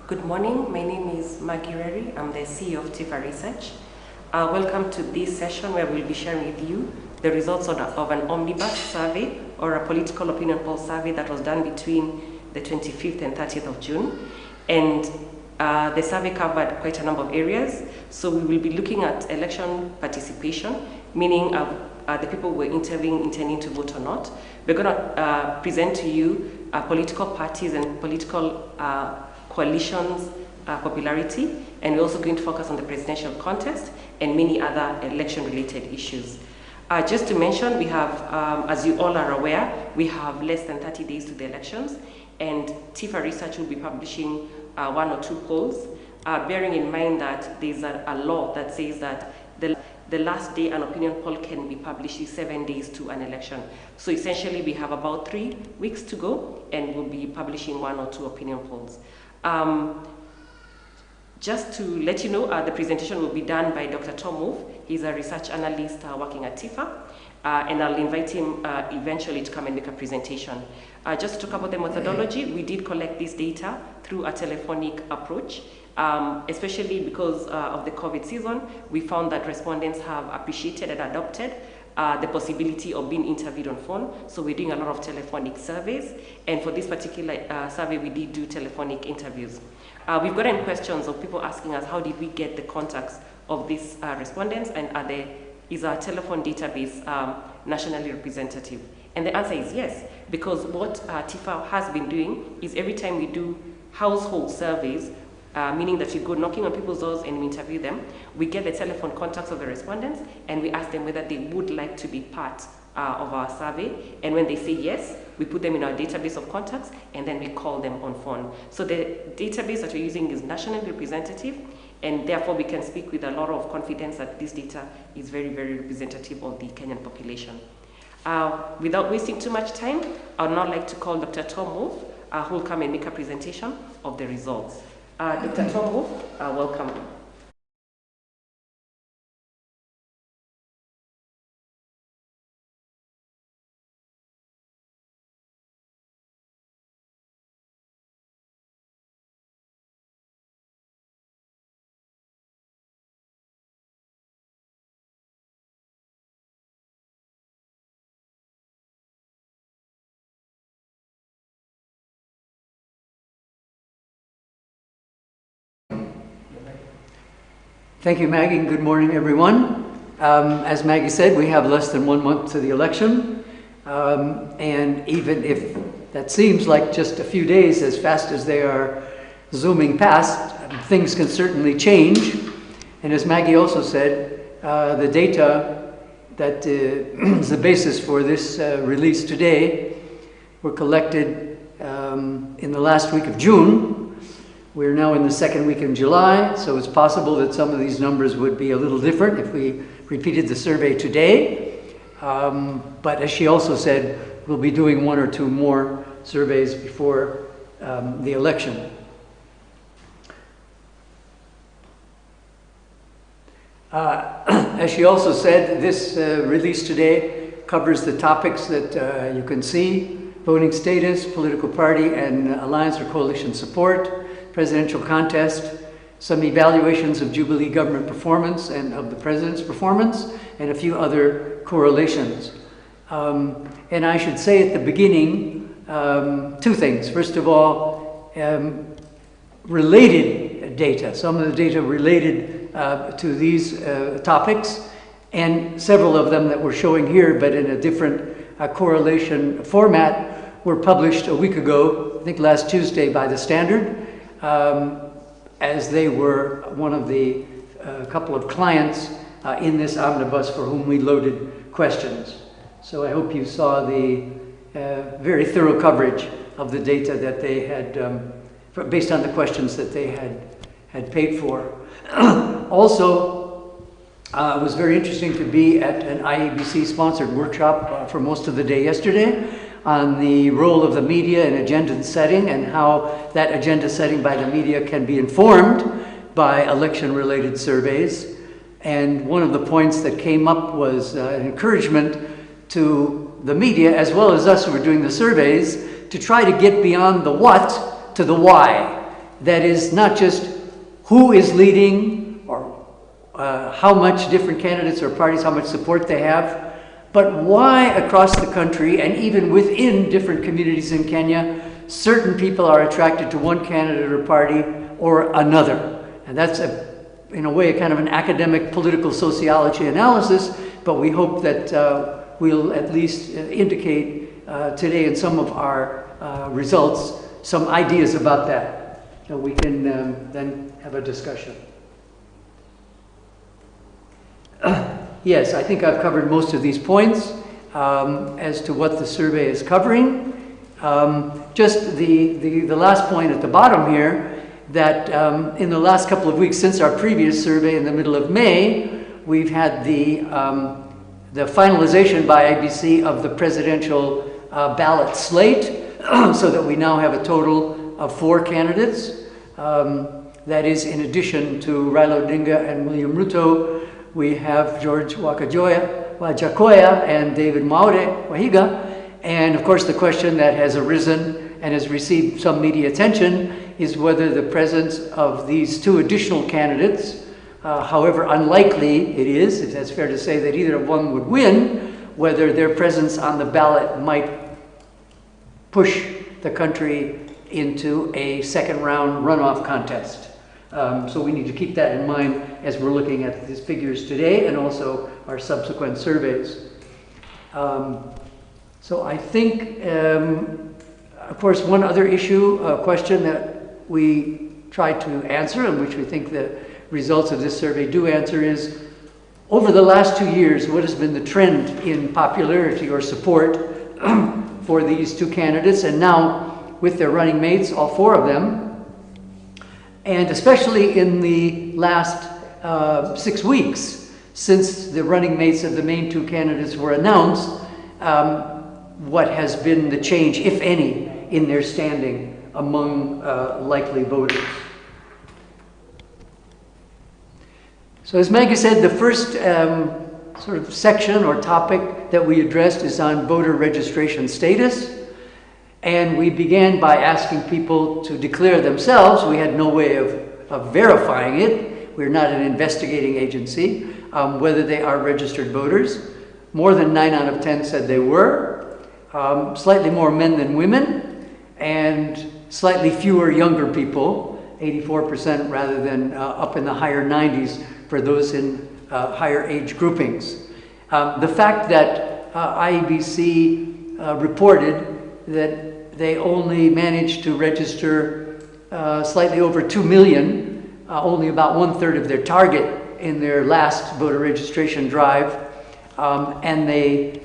Good morning, my name is 𝗔𝗕𝗢𝗧. I'm the CEO of TIFA Research. Welcome to this session where we'll be sharing with you the results of an omnibus survey or a political opinion poll survey that was done between the 25th and 30th of June. And the survey covered quite a number of areas. So we will be looking at election participation, meaning the people who were interviewing intending to vote or not. We're going to present to you political parties and political coalitions' popularity, and we're also going to focus on the presidential contest and many other election-related issues. Just to mention, we have, as you all are aware, we have less than 30 days to the elections, and TIFA Research will be publishing one or two polls, bearing in mind that there's a law that says that the last day an opinion poll can be published is 7 days to an election. So essentially we have about 3 weeks to go, and we'll be publishing one or two opinion polls. Just to let you know, the presentation will be done by Dr. 𝗔𝗕𝗢𝗧. He's a research analyst working at TIFA, and I'll invite him eventually to come and make a presentation. Just to talk about the methodology, we did collect this data through a telephonic approach, especially because of the COVID season. We found that respondents have appreciated and adopted the possibility of being interviewed on phone. So we're doing a lot of telephonic surveys. And for this particular survey, we did do telephonic interviews. We've gotten questions of people asking us, how did we get the contacts of these respondents, and is our telephone database nationally representative? And the answer is yes, because what TIFA has been doing is every time we do household surveys, meaning that we go knocking on people's doors and we interview them, we get the telephone contacts of the respondents and we ask them whether they would like to be part of our survey. And when they say yes, we put them in our database of contacts and then we call them on phone. So the database that we're using is nationally representative, and therefore we can speak with a lot of confidence that this data is very, very representative of the Kenyan population. Without wasting too much time, I would now like to call Dr. 𝗔𝗕𝗢𝗧, who will come and make a presentation of the results. Dr. 𝗔𝗕𝗢𝗧, welcome. Thank you, Maggie, and good morning, everyone. As Maggie said, we have less than 1 month to the election, and even if that seems like just a few days, as fast as they are zooming past, things can certainly change. And as Maggie also said, the data that is the basis for this release today were collected in the last week of June. We're now in the second week in July, so it's possible that some of these numbers would be a little different if we repeated the survey today. But as she also said, we'll be doing 1 or 2 more surveys before the election. As she also said, this release today covers the topics that you can see: voting status, political party and alliance or coalition support, presidential contest, some evaluations of Jubilee government performance and of the president's performance, and a few other correlations. And I should say at the beginning 2 things. First of all, related data, some of the data related to these topics, and several of them that we're showing here, but in a different correlation format, were published a week ago, I think last Tuesday, by the Standard, as they were one of the couple of clients in this omnibus for whom we loaded questions. So I hope you saw the very thorough coverage of the data that they had, based on the questions that they had paid for. Also, it was very interesting to be at an IABC-sponsored workshop for most of the day yesterday on the role of the media in agenda setting and how that agenda setting by the media can be informed by election-related surveys. And one of the points that came up was an encouragement to the media, as well as us who were doing the surveys, to try to get beyond the what to the why. that is not just who is leading or how much different candidates or parties, how much support they have, but why across the country and even within different communities in Kenya, certain people are attracted to one candidate or party or another. And that's, in a way, a kind of an academic political sociology analysis, but we hope that we'll at least indicate today in some of our results some ideas about that. So we can then have a discussion. Yes, I think I've covered most of these points as to what the survey is covering. Just the last point at the bottom here, that in the last couple of weeks since our previous survey in the middle of May, we've had the finalization by IBC of the presidential ballot slate, so that we now have a total of 4 candidates. That is, in addition to Raila Odinga and William Ruto, we have 𝗔𝗕𝗢𝗪𝗧 and David 𝗔𝗕𝗢𝗪𝗧. And of course, the question that has arisen and has received some media attention is whether the presence of these 2 additional candidates, however unlikely it is, if that's fair to say that either one would win, whether their presence on the ballot might push the country into a second round runoff contest. So we need to keep that in mind as we're looking at these figures today and also our subsequent surveys. So I think, of course, one other issue, a question that we tried to answer and which we think the results of this survey do answer is, over the last 2 years, what has been the trend in popularity or support for these 2 candidates, and now with their running mates, all 4 of them, and especially in the last 6 weeks since the running mates of the main 2 candidates were announced, what has been the change, if any, in their standing among likely voters. So as Maggie said, the first sort of section or topic that we addressed is on voter registration status. And we began by asking people to declare themselves. We had no way of verifying it. We're not an investigating agency, whether they are registered voters. More than 9 out of 10 said they were. Slightly more men than women, and slightly fewer younger people, 84% rather than up in the higher 90s for those in higher age groupings. The fact that IEBC reported that they only managed to register slightly over 2 million, only about 1/3 of their target in their last voter registration drive. And they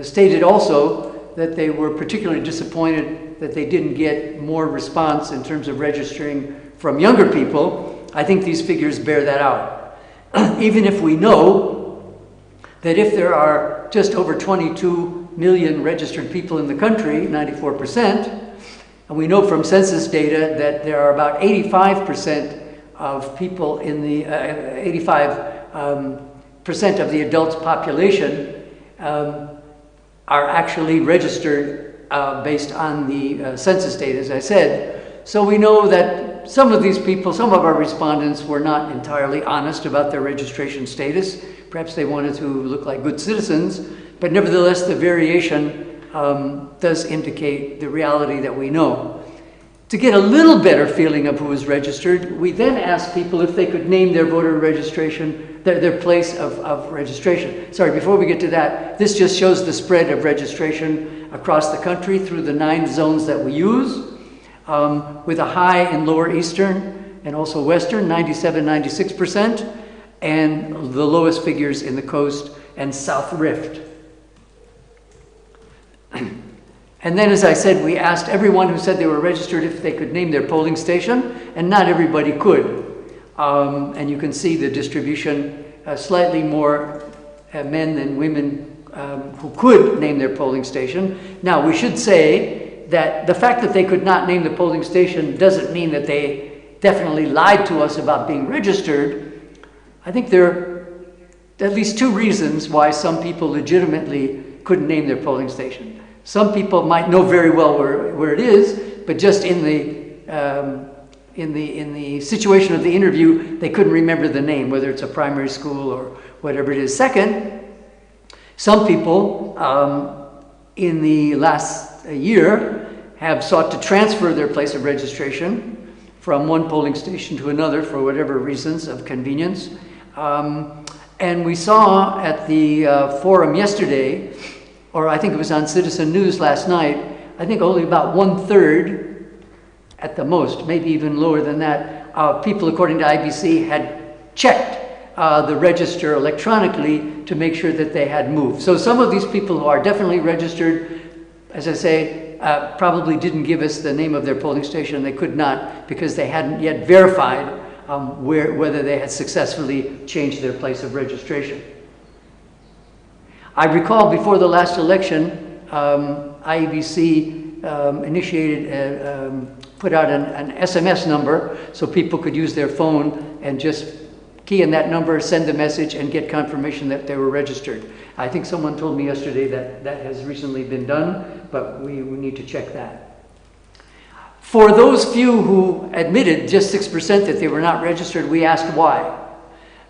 stated also that they were particularly disappointed that they didn't get more response in terms of registering from younger people. I think these figures bear that out. Even if we know that if there are just over 22 million registered people in the country, 94%, and we know from census data that there are about 85% of people in the 85% of the adult population are actually registered based on the census data, as I said. So we know that some of these people, some of our respondents, were not entirely honest about their registration status. Perhaps they wanted to look like good citizens, but nevertheless the variation does indicate the reality that we know. To get a little better feeling of who was registered, we then asked people if they could name their voter registration, their place of registration. Sorry, before we get to that, this just shows the spread of registration across the country through the 9 zones that we use, with a high in Lower Eastern and also Western, 97, 96%, and the lowest figures in the Coast and South Rift. And then, as I said, we asked everyone who said they were registered if they could name their polling station, and not everybody could. And you can see the distribution, slightly more men than women who could name their polling station. Now, we should say that the fact that they could not name the polling station doesn't mean that they definitely lied to us about being registered. I think there are at least 2 reasons why some people legitimately couldn't name their polling station. Some people might know very well where it is, but just in the in the situation of the interview, they couldn't remember the name, whether it's a primary school or whatever it is. Second, some people in the last year have sought to transfer their place of registration from one polling station to another for whatever reasons of convenience. And we saw at the forum yesterday, or I think it was on Citizen News last night, I think only about 1/3 at the most, maybe even lower than that, people according to IBC had checked the register electronically to make sure that they had moved. So some of these people who are definitely registered, as I say, probably didn't give us the name of their polling station. They could not because they hadn't yet verified whether they had successfully changed their place of registration. I recall before the last election, IEBC put out an SMS number so people could use their phone and just key in that number, send the message, and get confirmation that they were registered. I think someone told me yesterday that that has recently been done, but we need to check that. For those few who admitted, just 6%, that they were not registered, we asked why.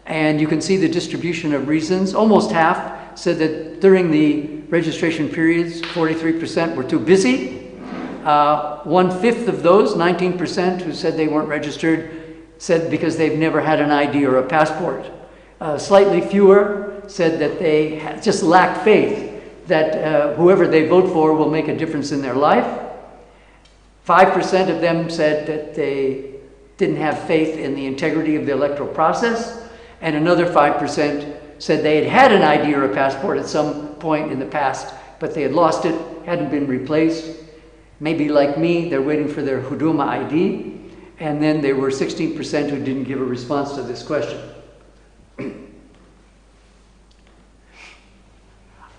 And you can see the distribution of reasons. Almost half said that during the registration periods, 43% were too busy. 1/5 of those, 19%, who said they weren't registered, said because they've never had an ID or a passport. Slightly fewer said that they just lack faith that whoever they vote for will make a difference in their life. 5% of them said that they didn't have faith in the integrity of the electoral process, and another 5% said they had had an ID or a passport at some point in the past, but they had lost it, hadn't been replaced. Maybe like me, they're waiting for their Huduma ID. And then there were 16% who didn't give a response to this question.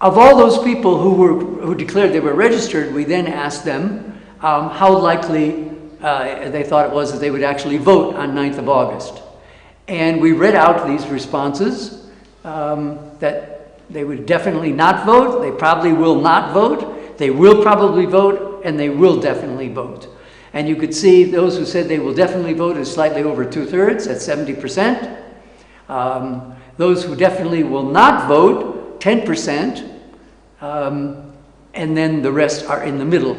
Of all those people who declared they were registered, we then asked them how likely they thought it was that they would actually vote on 9th of August. And we read out these responses, that they would definitely not vote, they probably will not vote, they will probably vote, and they will definitely vote. And you could see those who said they will definitely vote is slightly over 2/3 at 70%. Those who definitely will not vote, 10%. And then the rest are in the middle.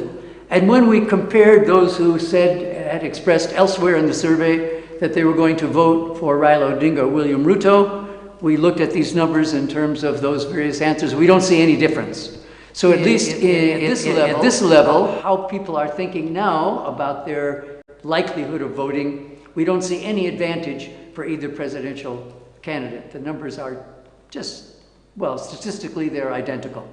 And when we compared those who had expressed elsewhere in the survey that they were going to vote for Raila Odinga or William Ruto, we looked at these numbers in terms of those various answers. We don't see any difference. So at least at this level, how people are thinking now about their likelihood of voting, we don't see any advantage for either presidential candidate. The numbers are just, well, statistically they're identical.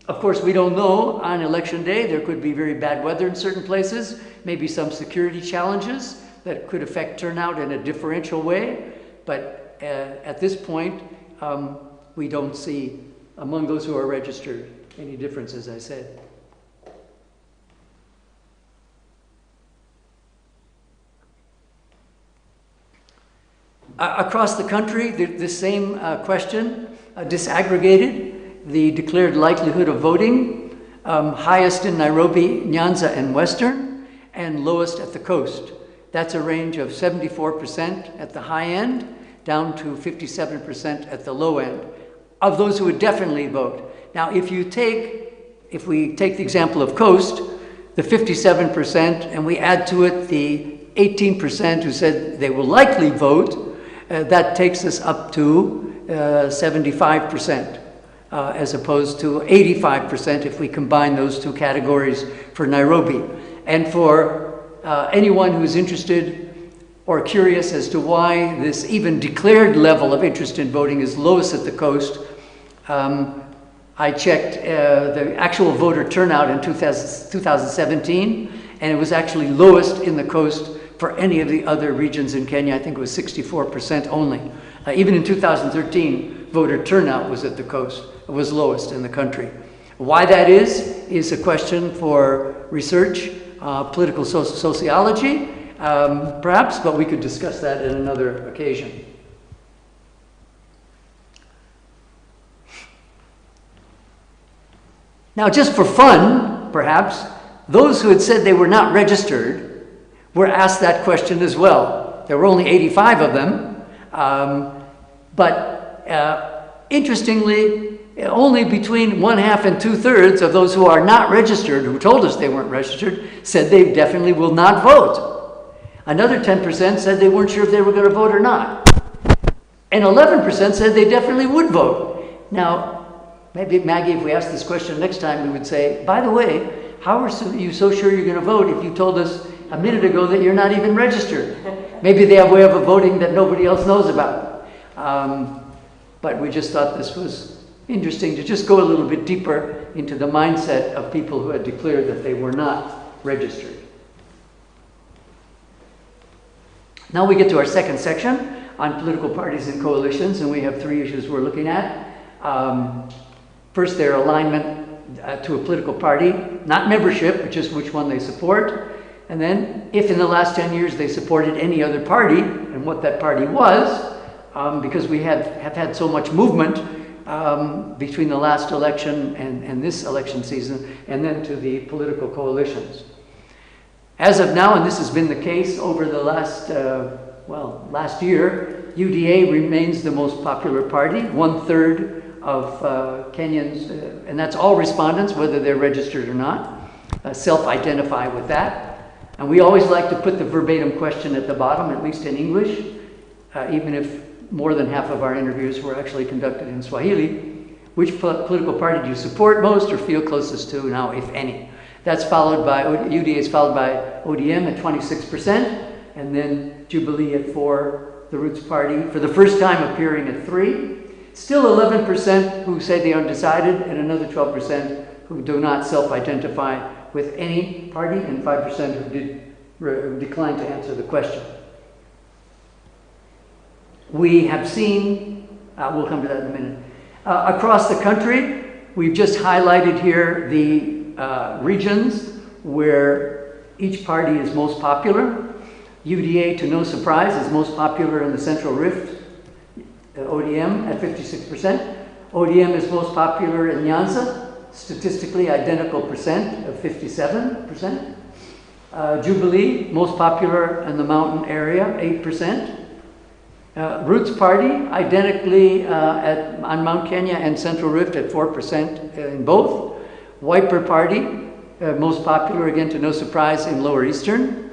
Of course, we don't know on election day. There could be very bad weather in certain places, maybe some security challenges that could affect turnout in a differential way. But at this point, we don't see, among those who are registered, any difference, as I said. Across the country, the same question, disaggregated the declared likelihood of voting, highest in Nairobi, Nyanza, and Western, and lowest at the coast. That's a range of 74% at the high end, down to 57% at the low end, of those who would definitely vote. Now, if we take the example of coast, the 57%, and we add to it the 18% who said they will likely vote, that takes us up to 75%, as opposed to 85% if we combine those two categories for Nairobi. And for anyone who's interested or curious as to why this even declared level of interest in voting is lowest at the coast, I checked the actual voter turnout in 2017, and it was actually lowest in the coast for any of the other regions in Kenya. I think it was 64% only. Even in 2013, voter turnout was at the coast. It was lowest in the country. Why that is a question for research, political sociology, perhaps, but we could discuss that in another occasion. Now, just for fun, perhaps, those who had said they were not registered were asked that question as well. There were only 85 of them, but interestingly, only between 1/2 and 2/3 of those who are not registered, who told us they weren't registered, said they definitely will not vote. Another 10% said they weren't sure if they were going to vote or not. And 11% said they definitely would vote. Now, maybe, Maggie, if we asked this question next time, we would say, by the way, how are you so sure you're going to vote if you told us a minute ago that you're not even registered? Maybe they have a way of voting that nobody else knows about. But we just thought this was interesting to just go a little bit deeper into the mindset of people who had declared that they were not registered. Now we get to our second section on political parties and coalitions, and we have 3 issues we're looking at. First, their alignment to a political party, not membership, but just which one they support. And then, if in the last 10 years they supported any other party, and what that party was, because we have had so much movement between the last election and this election season, and then to the political coalitions. As of now, and this has been the case over the last year, UDA remains the most popular party. 1/3 of Kenyans, and that's all respondents, whether they're registered or not, self-identify with that. And we always like to put the verbatim question at the bottom, at least in English, even if more than half of our interviews were actually conducted in Swahili. Which political party do you support most or feel closest to now, if any? That's followed by, UDA is followed by ODM at 26%, and then Jubilee at 4%, the Roots Party, for the first time appearing at 3%. Still 11% who say they are undecided, and another 12% who do not self-identify with any party, and 5% who did decline to answer the question. We have seen, we'll come to that in a minute, across the country, we've just highlighted here the regions where each party is most popular. UDA, to no surprise, is most popular in the Central Rift, ODM at 56%. ODM is most popular in Nyanza, statistically identical percent of 57%. Jubilee, most popular in the mountain area, 8%. Roots Party, identically on Mount Kenya and Central Rift at 4% in both. Wiper Party, most popular, again to no surprise, in Lower Eastern.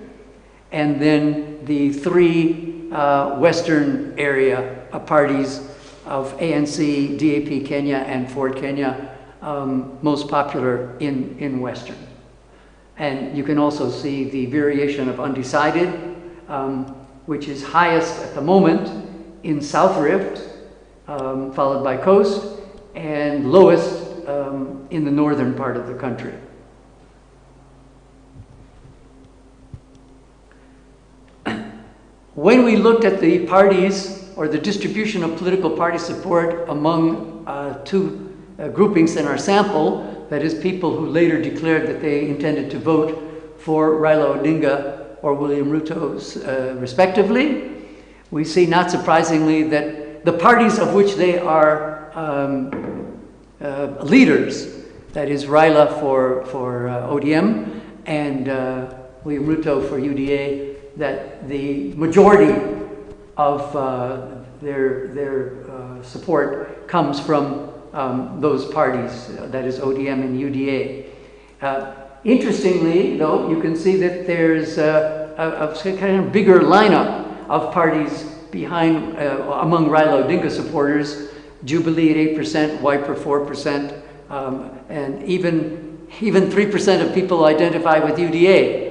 And then the 3 Western area parties of ANC, DAP Kenya, and Ford Kenya, most popular in Western. And you can also see the variation of undecided, which is highest at the moment in South Rift, followed by Coast, and lowest in the northern part of the country. When we looked at the parties, or the distribution of political party support among 2 groupings in our sample, that is, people who later declared that they intended to vote for Raila Odinga or William Ruto, respectively, we see, not surprisingly, that the parties of which they are leaders, that is Raila for ODM and William Ruto for UDA, that the majority of their support comes from those parties, that is ODM and UDA. Interestingly, though, you can see that there's a kind of bigger lineup of parties behind, among Raila Odinga supporters. Jubilee at 8%, Wiper 4%, and even 3% of people identify with UDA.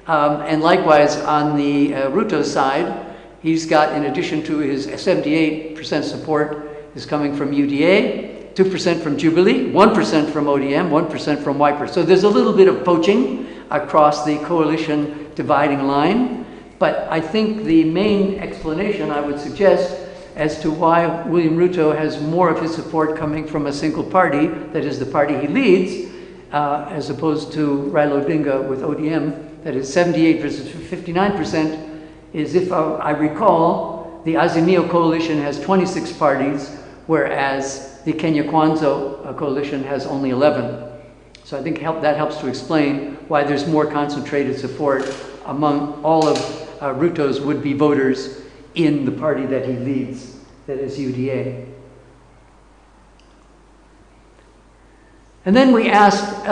And likewise, on the Ruto side, he's got, in addition to his 78% support, is coming from UDA, 2% from Jubilee, 1% from ODM, 1% from Wiper. So there's a little bit of poaching across the coalition dividing line. But I think the main explanation, I would suggest, as to why William Ruto has more of his support coming from a single party, that is the party he leads, as opposed to Raila Odinga with ODM, that is 78 versus 59%, is, if I recall, the Azimio coalition has 26 parties, whereas the Kenya Kwanza coalition has only 11. So I think that helps to explain why there's more concentrated support among all of Ruto's would-be voters in the party that he leads, that is UDA. And then we asked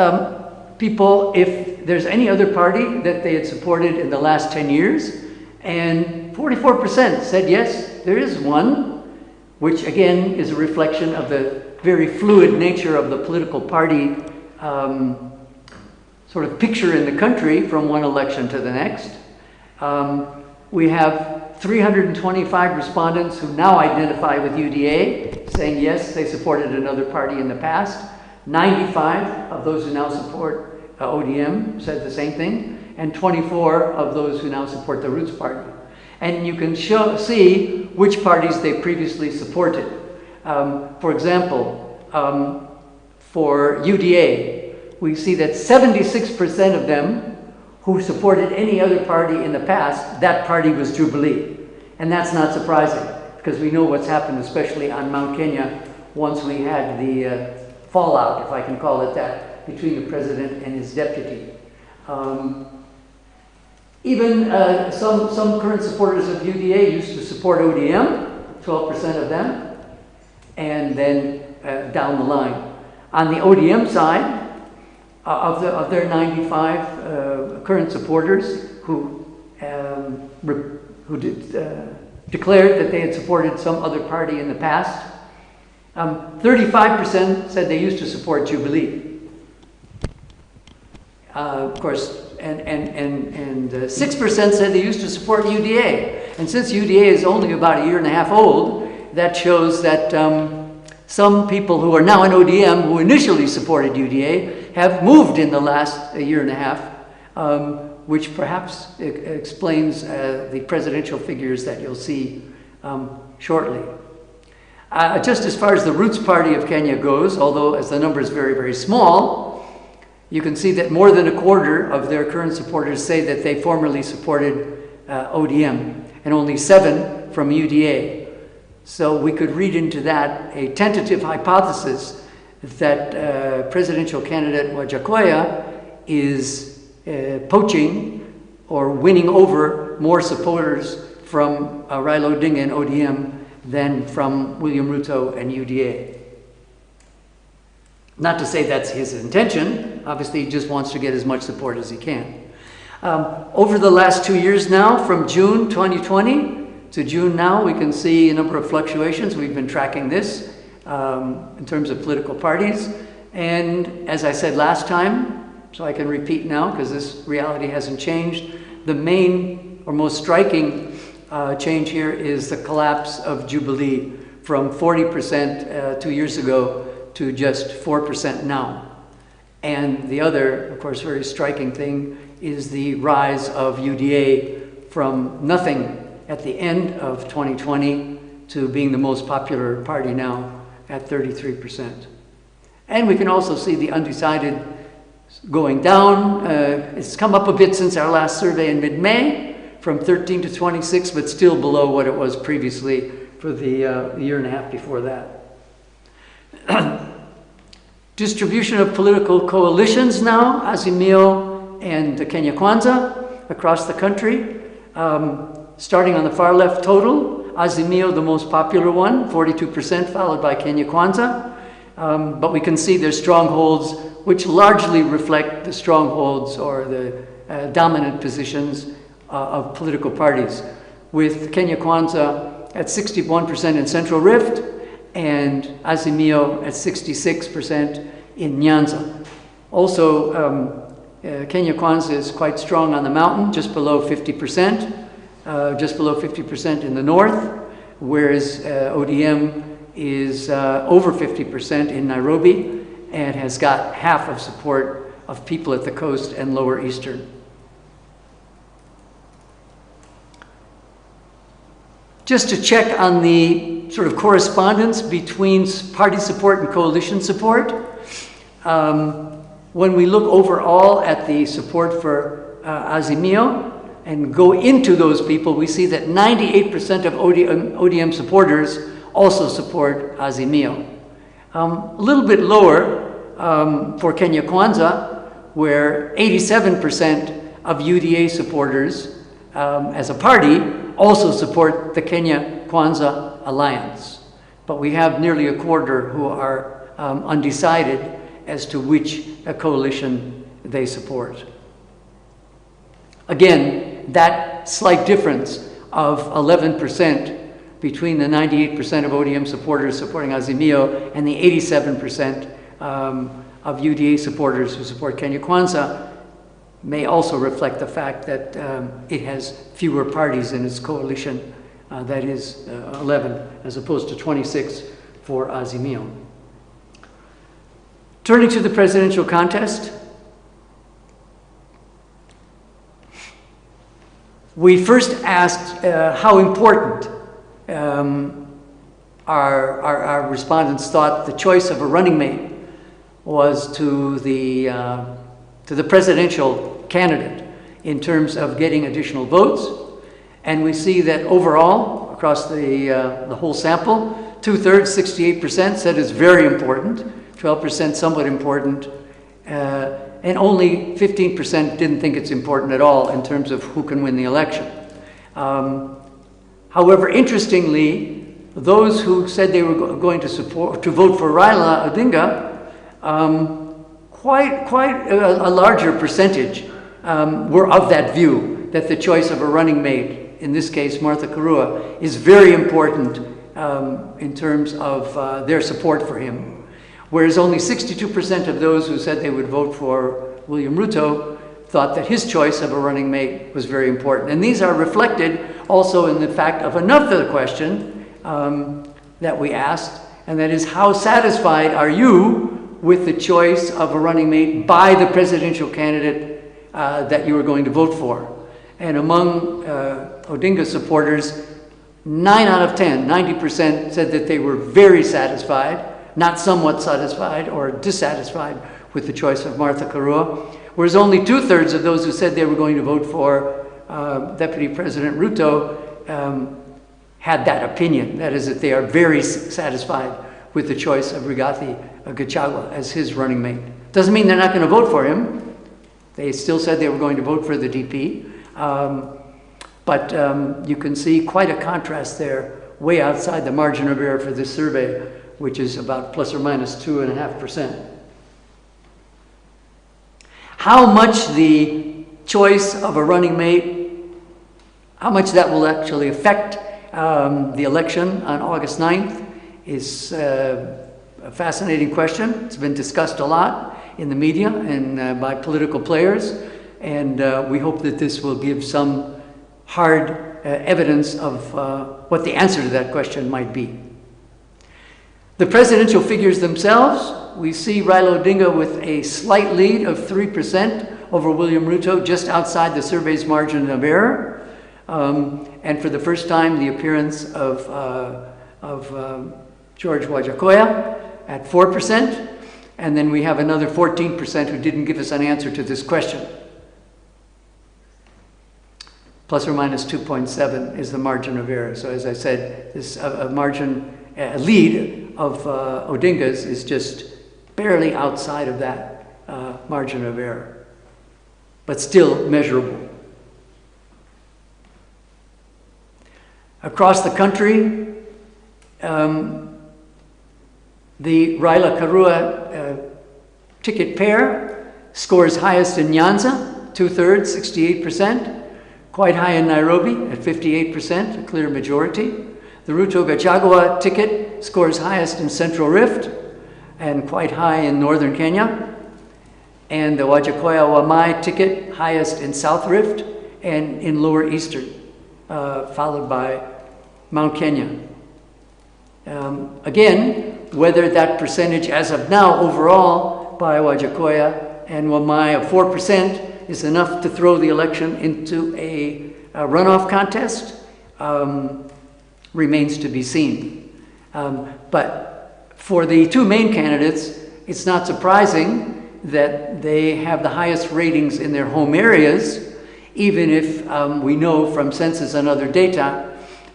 people if there's any other party that they had supported in the last 10 years, and 44% said yes, there is one, which again is a reflection of the very fluid nature of the political party sort of picture in the country from one election to the next. We have 325 respondents who now identify with UDA, saying yes, they supported another party in the past. 95 of those who now support ODM said the same thing, and 24 of those who now support the Roots Party. And you can see which parties they previously supported. For example, for UDA, we see that 76% of them who supported any other party in the past, that party was Jubilee. And that's not surprising, because we know what's happened, especially on Mount Kenya, once we had the fallout, if I can call it that, between the president and his deputy. Even some current supporters of UDA used to support ODM, 12% of them, and then down the line. On the ODM side, of their 95 current supporters who declared that they had supported some other party in the past, 35% said they used to support Jubilee. Of course, and 6% said they used to support UDA. And since UDA is only about a year and a half old, that shows that some people who are now in ODM, who initially supported UDA, have moved in the last year and a half, which perhaps explains the presidential figures that you'll see shortly. Just as far as the Roots Party of Kenya goes, although as the number is very, very small, you can see that more than a quarter of their current supporters say that they formerly supported ODM, and only 7 from UDA. So we could read into that a tentative hypothesis that presidential candidate 𝗔𝗕𝗢𝗪 is poaching or winning over more supporters from Raila Odinga and ODM than from William Ruto and UDA. Not to say that's his intention. Obviously, he just wants to get as much support as he can. Over the last 2 years now, from June 2020 to June now, we can see a number of fluctuations. We've been tracking this in terms of political parties. And as I said last time, so I can repeat now because this reality hasn't changed, the main or most striking change here is the collapse of Jubilee from 40% 2 years ago to just 4% now. And the other, of course, very striking thing is the rise of UDA from nothing at the end of 2020 to being the most popular party now at 33%. And we can also see the undecided going down. It's come up a bit since our last survey in mid-May, from 13 to 26, but still below what it was previously for the year and a half before that. Distribution of political coalitions now, Azimio and Kenya Kwanza across the country. Starting on the far left total, Azimio, the most popular one, 42%, followed by Kenya Kwanza. But we can see their strongholds, which largely reflect the strongholds or the dominant positions of political parties, with Kenya Kwanza at 61% in Central Rift and Azimio at 66% in Nyanza. Also, Kenya Kwanza is quite strong on the mountain, just below 50%, just below 50% in the north, whereas ODM is over 50% in Nairobi and has got half of support of people at the coast and lower eastern. Just to check on the sort of correspondence between party support and coalition support, when we look overall at the support for Azimio and go into those people, we see that 98% of ODM supporters also support Azimio. A little bit lower for Kenya Kwanza, where 87% of UDA supporters as a party also support the Kenya-Kwanza alliance. But we have nearly a quarter who are undecided as to which coalition they support. Again, that slight difference of 11% between the 98% of ODM supporters supporting Azimio and the 87% of UDA supporters who support Kenya Kwanza may also reflect the fact that it has fewer parties in its coalition, that is 11 as opposed to 26 for Azimio. Turning to the presidential contest, we first asked how important our respondents thought the choice of a running mate was to the presidential candidate in terms of getting additional votes. And we see that overall, across the whole sample, 2/3, 68% said it's very important, 12% somewhat important, and only 15% didn't think it's important at all in terms of who can win the election. However, interestingly, those who said they were going to vote for Raila Odinga, quite a larger percentage were of that view, that the choice of a running mate, in this case Martha Karua, is very important in terms of their support for him. Whereas only 62% of those who said they would vote for William Ruto thought that his choice of a running mate was very important. And these are reflected also in the fact of another question that we asked, and that is, how satisfied are you with the choice of a running mate by the presidential candidate that you are going to vote for? And among Odinga supporters, 9 out of 10, 90% said that they were very satisfied, not somewhat satisfied or dissatisfied with the choice of Martha Karua, whereas only 2/3 of those who said they were going to vote for Deputy President Ruto had that opinion. That is, that they are very satisfied with the choice of Rigathi Gachagua as his running mate. Doesn't mean they're not going to vote for him. They still said they were going to vote for the DP. But you can see quite a contrast there, way outside the margin of error for this survey, which is about ±2.5%. How much the choice of a running mate, how much that will actually affect the election on August 9th is a fascinating question. It's been discussed a lot in the media and by political players, and we hope that this will give some hard evidence of what the answer to that question might be. The presidential figures themselves, we see Raila Odinga with a slight lead of 3% over William Ruto, just outside the survey's margin of error. And for the first time, the appearance of George Wadjakoya at 4%. And then we have another 14% who didn't give us an answer to this question. ±2.7 is the margin of error. So as I said, this a lead of Odinga's is just barely outside of that margin of error, but still measurable. Across the country, the Raila Karua ticket pair scores highest in Nyanza, 2/3, 68%, quite high in Nairobi at 58%, a clear majority. The Ruto Gachagua ticket scores highest in Central Rift and quite high in Northern Kenya. And the Wadjakoya Wamai ticket highest in South Rift and in Lower Eastern, followed by Mount Kenya. Again, whether that percentage as of now overall by Wadjakoya and Wamai of 4% is enough to throw the election into a runoff contest remains to be seen. But for the two main candidates, it's not surprising that they have the highest ratings in their home areas, even if we know from census and other data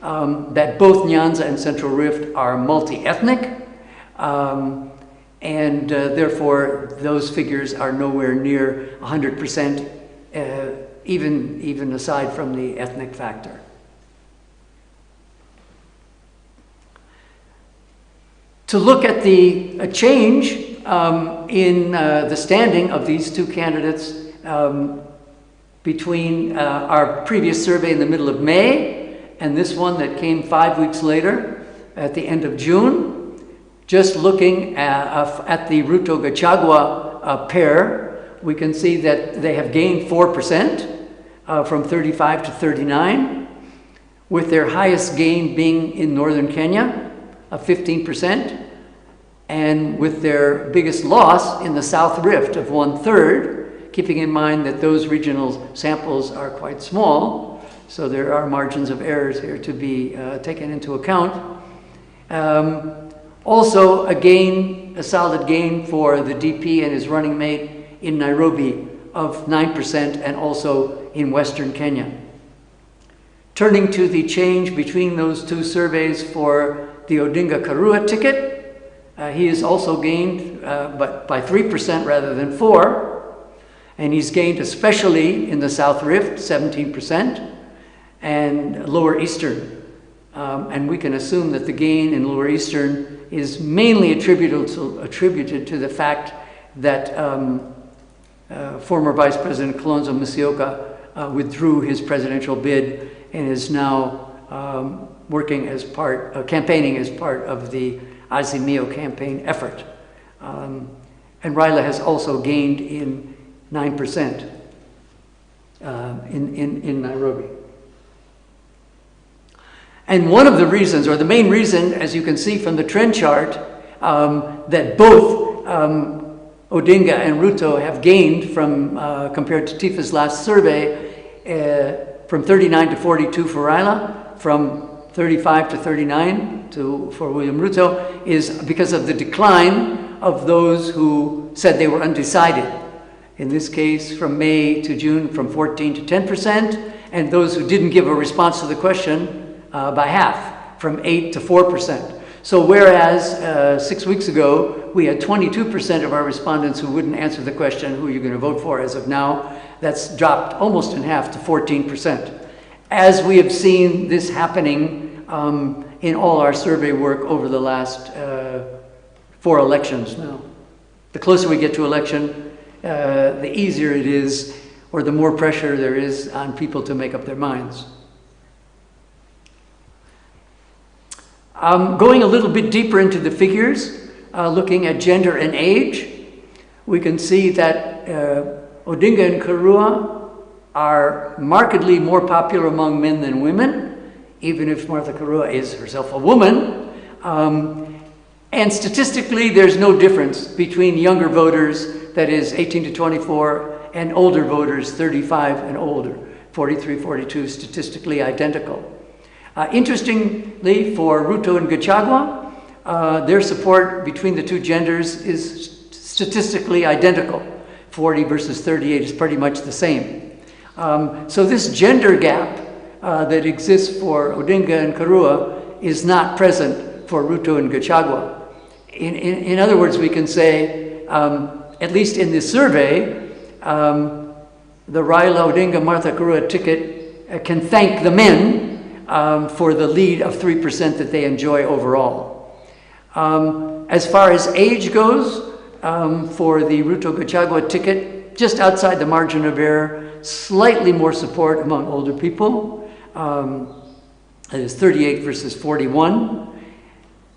that both Nyanza and Central Rift are multi-ethnic, and therefore those figures are nowhere near 100%, even aside from the ethnic factor. To look at the change in the standing of these two candidates between our previous survey in the middle of May and this one that came 5 weeks later at the end of June, just looking at the Ruto 𝗔𝗕𝗄𝗧 pair, we can see that they have gained 4% from 35 to 39, with their highest gain being in northern Kenya of 15%, and with their biggest loss in the South Rift of 1/3, keeping in mind that those regional samples are quite small, so there are margins of errors here to be taken into account. Also a solid gain for the DP and his running mate in Nairobi of 9%, and also in Western Kenya. Turning to the change between those two surveys for the Odinga-Karua ticket, he has also gained, but by 3% rather than 4%, and he's gained especially in the South Rift, 17%, and Lower Eastern. And we can assume that the gain in Lower Eastern is mainly attributed to the fact that former Vice President Kalonzo Musyoka withdrew his presidential bid and is now campaigning as part of the Azimio campaign effort. And Raila has also gained in 9% in Nairobi. And one of the reasons, or the main reason, as you can see from the trend chart, that both Odinga and Ruto have gained from, compared to TIFA's last survey, from 39 to 42 for Raila, from 35 to 39 for William Ruto, is because of the decline of those who said they were undecided. In this case, from May to June, from 14 to 10%, and those who didn't give a response to the question by half, from 8 to 4%. So whereas 6 weeks ago, we had 22% of our respondents who wouldn't answer the question, who are you going to vote for, as of now, that's dropped almost in half to 14%. As we have seen this happening in all our survey work over the last 4 elections now. The closer we get to election, the easier it is, or the more pressure there is on people to make up their minds. Going a little bit deeper into the figures, looking at gender and age, we can see that Odinga and Karua are markedly more popular among men than women, even if Martha Karua is herself a woman. And statistically, there's no difference between younger voters, that is 18 to 24, and older voters, 35 and older, 43, 42, statistically identical. Interestingly, for Ruto and 𝗔𝗕𝗄𝗧, their support between the two genders is statistically identical. 40 versus 38 is pretty much the same. So this gender gap that exists for Odinga and Karua is not present for Ruto and 𝗔𝗕𝗄𝗧. In other words, we can say, at least in this survey, the Raila Odinga Martha Karua ticket can thank the men for the lead of 3% that they enjoy overall. As far as age goes, for the Ruto 𝗔𝗕𝗄𝗧 ticket, just outside the margin of error, slightly more support among older people. It is 38 versus 41.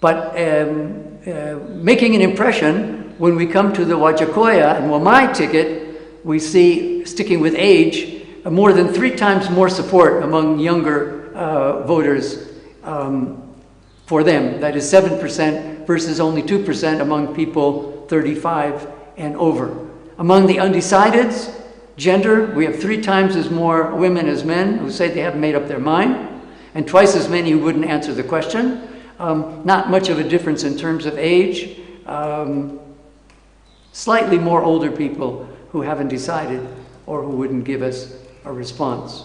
But making an impression, when we come to the Wajakoya and Wamai ticket, we see, sticking with age, more than 3 times more support among younger voters for them. That is 7% versus only 2% among people 35 and over. Among the undecideds, gender, we have 3 times as more women as men who say they haven't made up their mind, and twice as many who wouldn't answer the question. Not much of a difference in terms of age. Slightly more older people who haven't decided or who wouldn't give us a response.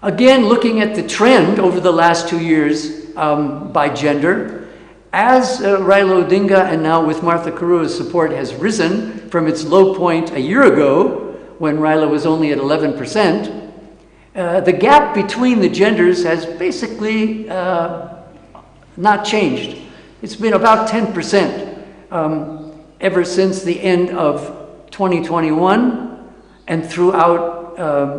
Again, looking at the trend over the last 2 years by gender, as Raila Odinga and now with Martha Karua's support has risen from its low point a year ago when Raila was only at 11%, the gap between the genders has basically not changed. It's been about 10% ever since the end of 2021 and throughout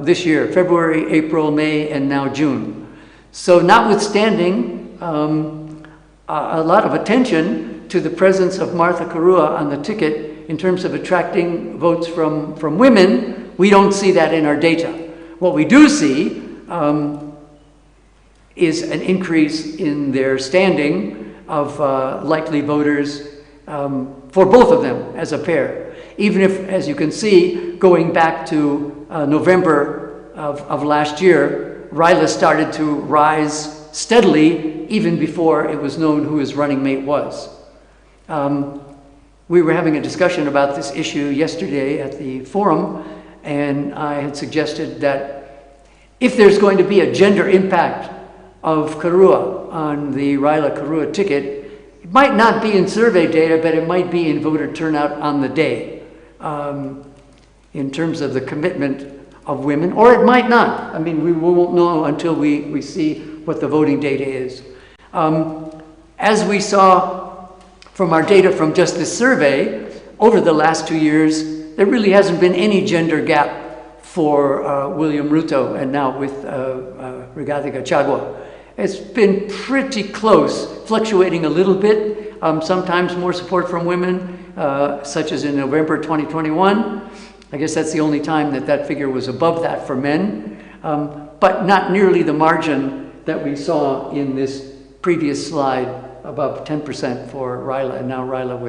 this year, February, April, May, and now June. So notwithstanding a lot of attention to the presence of Martha Karua on the ticket in terms of attracting votes from women, we don't see that in our data. What we do see is an increase in their standing of likely voters for both of them as a pair. Even if, as you can see, going back to November of last year, Raila started to rise steadily even before it was known who his running mate was. We were having a discussion about this issue yesterday at the forum, and I had suggested that if there's going to be a gender impact of Karua on the Raila Karua ticket, it might not be in survey data, but it might be in voter turnout on the day, in terms of the commitment of women, or it might not. I mean, we won't know until we see what the voting data is. As we saw from our data from just this survey, over the last 2 years, there really hasn't been any gender gap for William Ruto and now with 𝗔𝗕𝗢𝗨𝗧 𝗡𝗲𝗄. It's been pretty close, fluctuating a little bit, sometimes more support from women, such as in November 2021. I guess that's the only time that figure was above that for men, but not nearly the margin that we saw in this previous slide, above 10% for Raila, and now Raila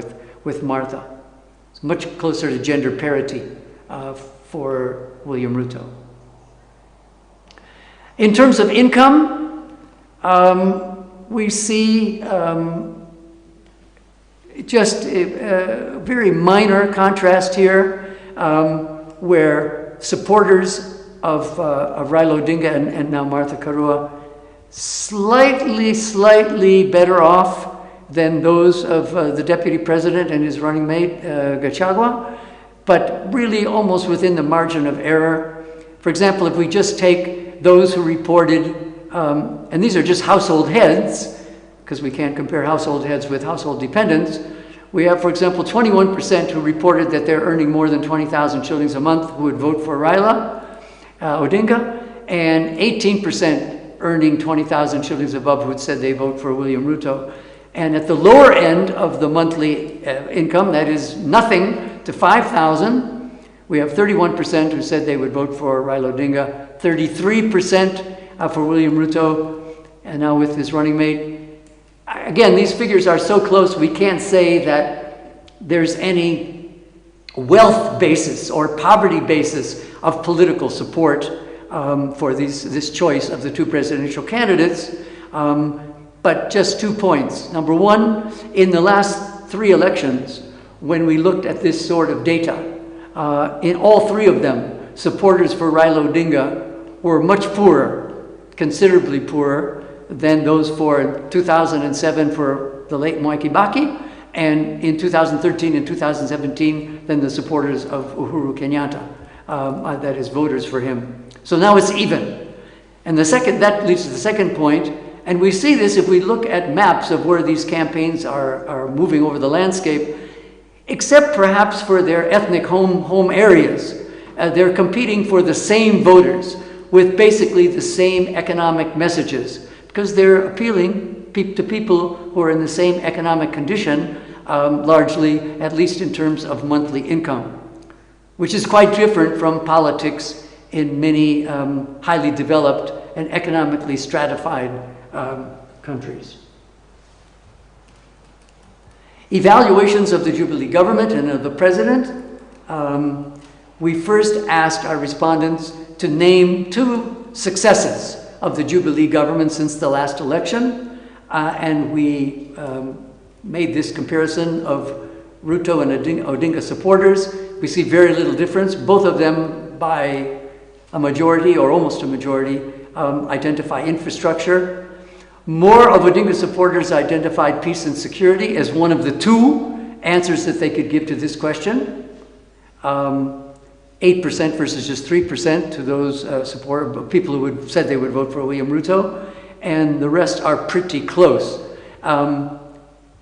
with Martha. It's much closer to gender parity for William Ruto. In terms of income, we see just a very minor contrast here, where supporters of Raila Odinga and now Martha Karua slightly better off than those of the deputy president and his running mate, 𝗔𝗕𝗢𝗨𝗧, but really almost within the margin of error. For example, if we just take those who reported, and these are just household heads, because we can't compare household heads with household dependents. We have, for example, 21% who reported that they're earning more than 20,000 shillings a month who would vote for Raila Odinga, and 18% earning 20,000 shillings above who said they vote for William Ruto. And at the lower end of the monthly income, that is nothing to 5,000, we have 31% who said they would vote for Raila Odinga, 33% for William Ruto, and now with his running mate. Again, these figures are so close, we can't say that there's any wealth basis or poverty basis of political support for this choice of the two presidential candidates. But just 2 points. Number one, in the last 3 elections, when we looked at this sort of data, in all 3 of them, supporters for Raila Odinga were much poorer, considerably poorer, than those for 2007 for the late Mwai Kibaki, and in 2013 and 2017 than the supporters of Uhuru Kenyatta, that is voters for him. So now it's even. And that leads to the second point, and we see this if we look at maps of where these campaigns are moving over the landscape, except perhaps for their ethnic home areas. They're competing for the same voters with basically the same economic messages, because they're appealing to people who are in the same economic condition, largely, at least in terms of monthly income, which is quite different from politics in many highly developed and economically stratified countries. Evaluations of the Jubilee government and of the president. We first asked our respondents to name 2 successes of the Jubilee government since the last election, and we made this comparison of Ruto and Odinga supporters. We see very little difference, both of them by a majority or almost a majority identify infrastructure. More of Odinga supporters identified peace and security as one of the two answers that they could give to this question. 8% versus just 3% to those people who said they would vote for William Ruto, and the rest are pretty close.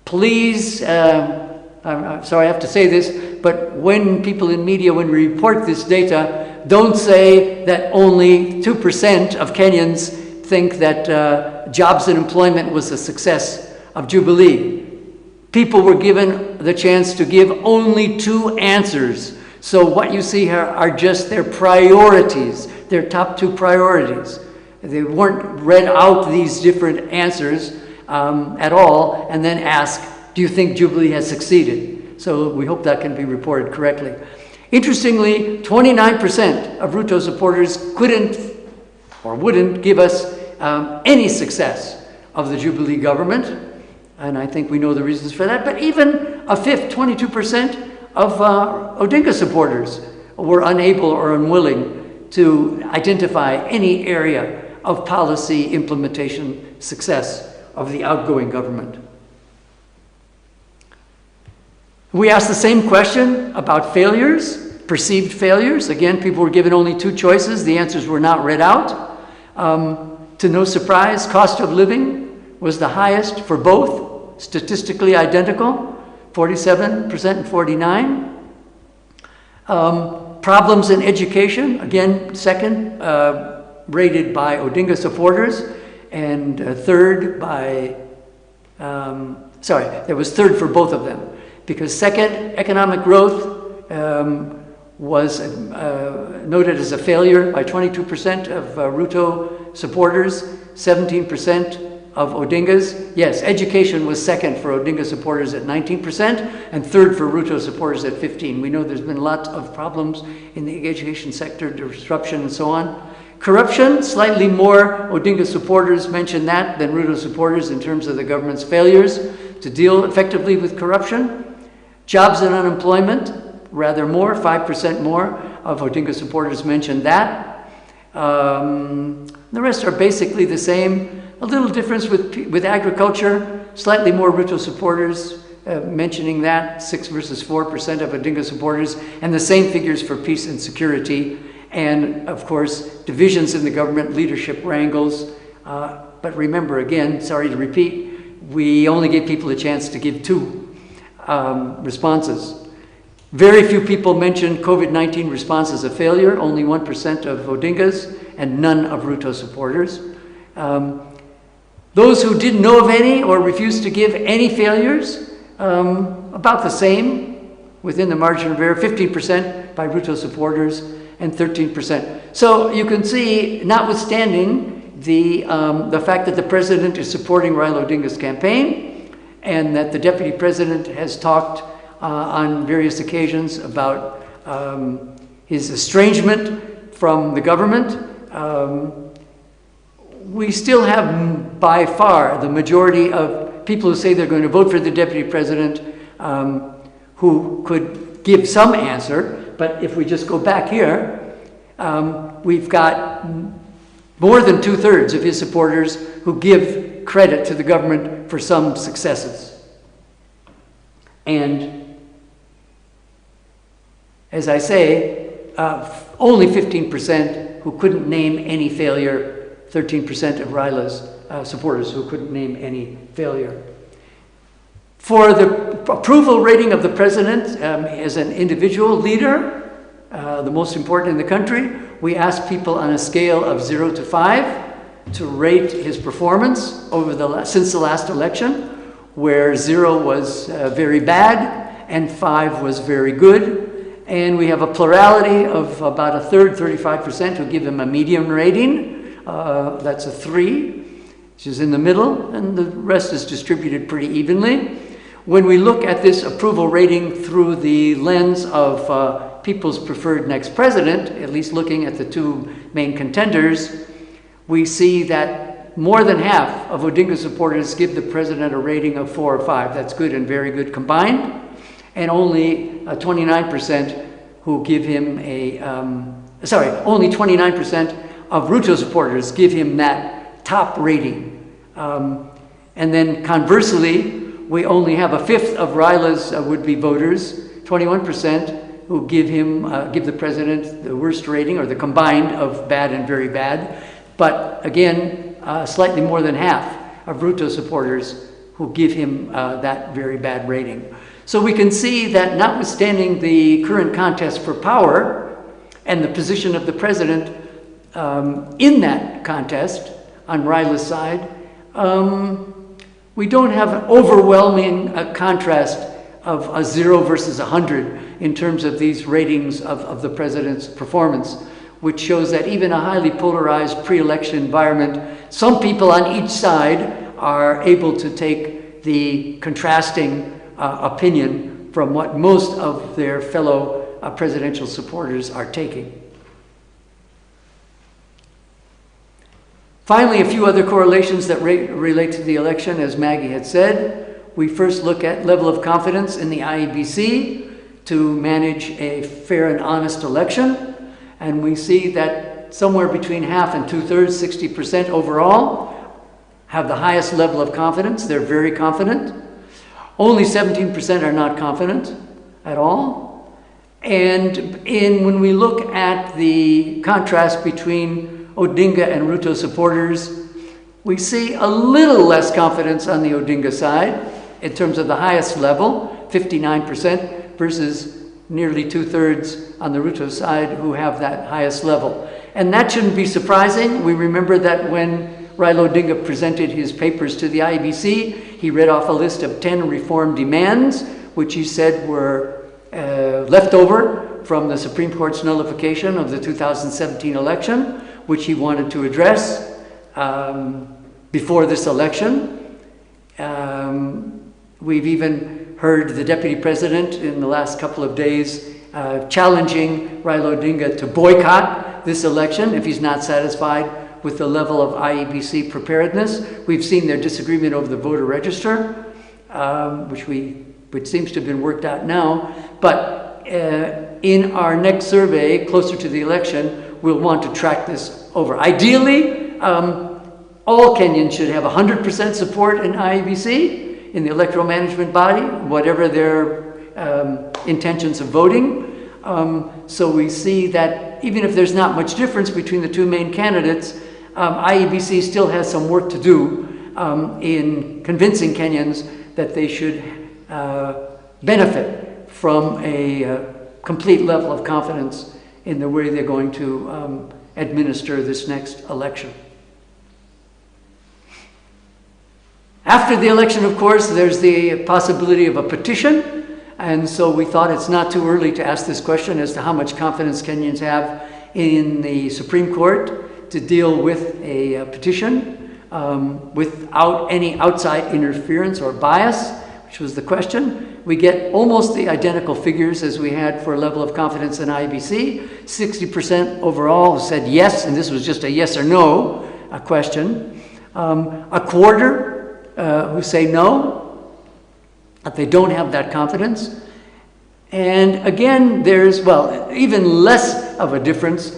Please, I'm sorry I have to say this, but when people in media, when we report this data, don't say that only 2% of Kenyans think that jobs and employment was a success of Jubilee. People were given the chance to give only two answers. So what you see here are just their priorities, their top two priorities. They weren't read out these different answers at all and then ask, do you think Jubilee has succeeded? So we hope that can be reported correctly. Interestingly, 29% of Ruto supporters couldn't or wouldn't give us any success of the Jubilee government. And I think we know the reasons for that. But even a fifth, 22% of Odinga supporters were unable or unwilling to identify any area of policy implementation success of the outgoing government. We asked the same question about failures, perceived failures. Again, people were given only two choices. The answers were not read out. To no surprise, cost of living was the highest for both, statistically identical, 47% and 49%. Problems in education, again, second, rated by Odinga supporters, and third by, there was third for both of them. Because second, economic growth was noted as a failure by 22% of Ruto supporters, 17% of Odinga's. Yes, education was second for Odinga supporters at 19% and third for Ruto supporters at 15%. We know there's been a lot of problems in the education sector, disruption and so on. Corruption, slightly more Odinga supporters mentioned that than Ruto supporters in terms of the government's failures to deal effectively with corruption. Jobs and unemployment, rather more, 5% more of Odinga supporters mentioned that. The rest are basically the same. A little difference with agriculture, slightly more Ruto supporters mentioning that, 6 versus 4% of Odinga supporters, and the same figures for peace and security, and of course, divisions in the government, leadership wrangles. But remember, again, sorry to repeat, we only gave people a chance to give two responses. Very few people mentioned COVID-19 response as a failure, only 1% of Odinga's and none of Ruto supporters. Those who didn't know of any or refused to give any failures, about the same, within the margin of error, 15% by Ruto supporters and 13%. So you can see, notwithstanding the fact that the president is supporting Raila Odinga's campaign and that the deputy president has talked on various occasions about his estrangement from the government, we still have by far the majority of people who say they're going to vote for the deputy president who could give some answer. But if we just go back here, we've got more than 2/3 of his supporters who give credit to the government for some successes. And as I say, only 15% who couldn't name any failure, 13% of Raila's supporters who couldn't name any failure. For the approval rating of the president as an individual leader, the most important in the country, we asked people on a scale of 0 to 5 to rate his performance since the last election, where 0 was very bad and 5 was very good. And we have a plurality of about a third, 35%, who give him a medium rating. That's a 3, which is in the middle, and the rest is distributed pretty evenly. When we look at this approval rating through the lens of people's preferred next president, at least looking at the two main contenders, we see that more than half of Odinga supporters give the president a rating of 4 or 5. That's good and very good combined. And only 29% who give him only 29% of Ruto supporters give him that top rating. And then conversely, we only have a fifth of Raila's would-be voters, 21%, who give the president the worst rating, or the combined of bad and very bad. But again, slightly more than half of Ruto supporters who give him that very bad rating. So we can see that notwithstanding the current contest for power and the position of the president in that contest on Raila's side, we don't have an overwhelming contrast of a 0 versus 100 in terms of these ratings of the president's performance, which shows that even a highly polarized pre-election environment, some people on each side are able to take the contrasting opinion from what most of their fellow presidential supporters are taking. Finally, a few other correlations that relate to the election, as Maggie had said. We first look at level of confidence in the IEBC to manage a fair and honest election. And we see that somewhere between half and 2/3, 60% overall, have the highest level of confidence. They're very confident. Only 17% are not confident at all. And when we look at the contrast between Odinga and Ruto supporters, we see a little less confidence on the Odinga side in terms of the highest level, 59%, versus nearly 2/3 on the Ruto side who have that highest level. And that shouldn't be surprising. We remember that when Raila Odinga presented his papers to the IEBC, he read off a list of 10 reform demands, which he said were left over from the Supreme Court's nullification of the 2017 election, which he wanted to address before this election. We've even heard the Deputy President in the last couple of days challenging Raila Odinga to boycott this election if he's not satisfied with the level of IEBC preparedness. We've seen their disagreement over the voter register, which seems to have been worked out now. But in our next survey, closer to the election, we'll want to track this over. Ideally, all Kenyans should have 100% support in IEBC, in the electoral management body, whatever their intentions of voting. So we see that even if there's not much difference between the two main candidates, IEBC still has some work to do in convincing Kenyans that they should benefit from a complete level of confidence in the way they're going to administer this next election. After the election, of course, there's the possibility of a petition. And so we thought it's not too early to ask this question as to how much confidence Kenyans have in the Supreme Court to deal with a petition without any outside interference or bias, which was the question. We get almost the identical figures as we had for level of confidence in IEBC. 60% overall said yes, and this was just a yes or no question. A quarter who say no, that they don't have that confidence. And again, there's, well, even less of a difference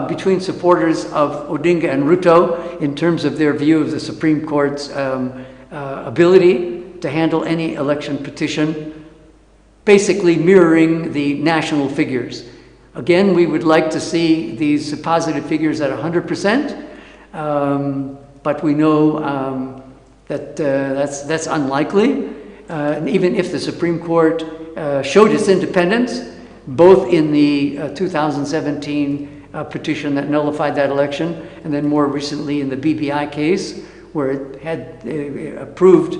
between supporters of Odinga and Ruto in terms of their view of the Supreme Court's ability to handle any election petition, basically mirroring the national figures. Again, we would like to see these positive figures at 100%, but we know that that's unlikely. And even if the Supreme Court showed its independence, both in the 2017 petition that nullified that election, and then more recently in the BBI case, where it had approved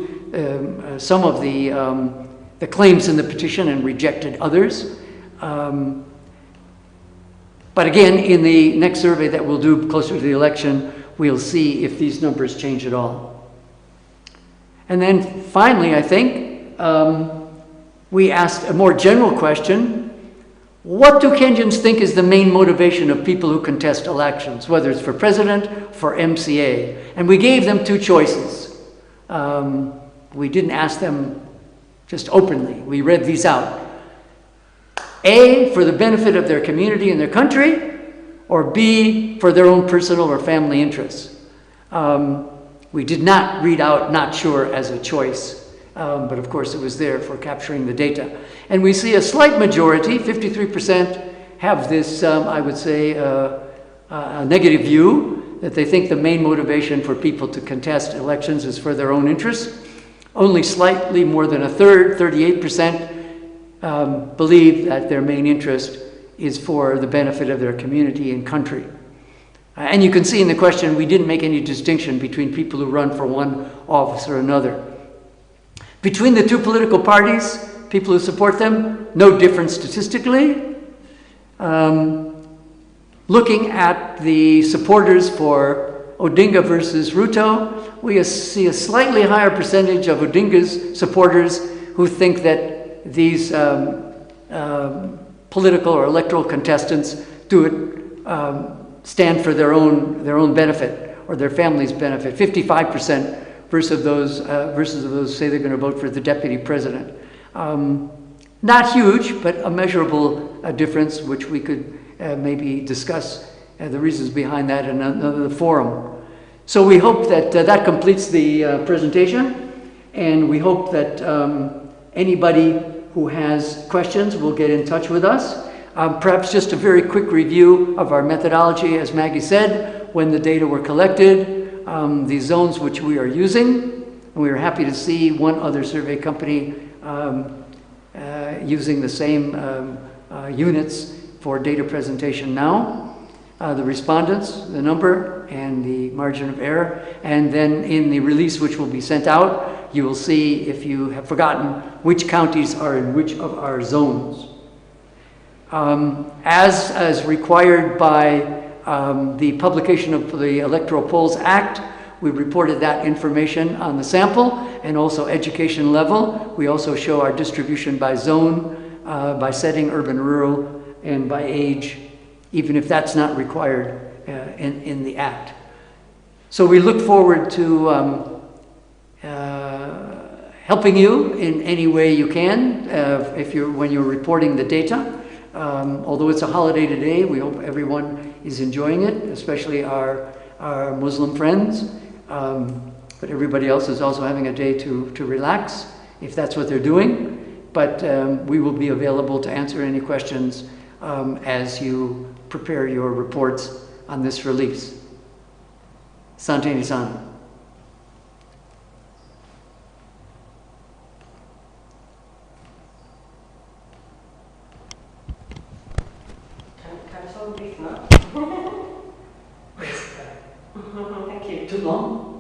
some of the claims in the petition and rejected others. But again, in the next survey that we'll do closer to the election, we'll see if these numbers change at all. And then finally, I think, we asked a more general question. What do Kenyans think is the main motivation of people who contest elections, whether it's for president, for MCA? And we gave them two choices. We didn't ask them just openly. We read these out. A, for the benefit of their community and their country, or B, for their own personal or family interests. We did not read out not sure as a choice, but of course it was there for capturing the data. And we see a slight majority, 53%, have this, I would say, a negative view, that they think the main motivation for people to contest elections is for their own interests. Only slightly more than a third, 38%, believe that their main interest is for the benefit of their community and country. And you can see in the question, we didn't make any distinction between people who run for one office or another. Between the two political parties, people who support them, no difference statistically. Looking at the supporters for Odinga versus Ruto, we see a slightly higher percentage of Odinga's supporters who think that these political or electoral contestants do it, stand for their own benefit or their family's benefit. 55% versus those who say they're going to vote for the deputy president. Not huge, but a measurable difference, which we could maybe discuss the reasons behind that in another forum. So we hope that that completes the presentation, and we hope that anybody who has questions will get in touch with us. Perhaps just a very quick review of our methodology, as Maggie said, when the data were collected, the zones which we are using, and we are happy to see one other survey company using the same units for data presentation now. The respondents, the number, and the margin of error. And then in the release which will be sent out, you will see, if you have forgotten, which counties are in which of our zones. As required by the publication of the Electoral Polls Act, we reported that information on the sample and also education level. We also show our distribution by zone, by setting, urban, rural, and by age, even if that's not required in the Act. So we look forward to helping you in any way you can when you're reporting the data. Although it's a holiday today, we hope everyone is enjoying it, especially our Muslim friends. But everybody else is also having a day to relax, if that's what they're doing. But we will be available to answer any questions as you prepare your reports on this release. Sante ni sana. Can I solve this now? Thank you. Too long?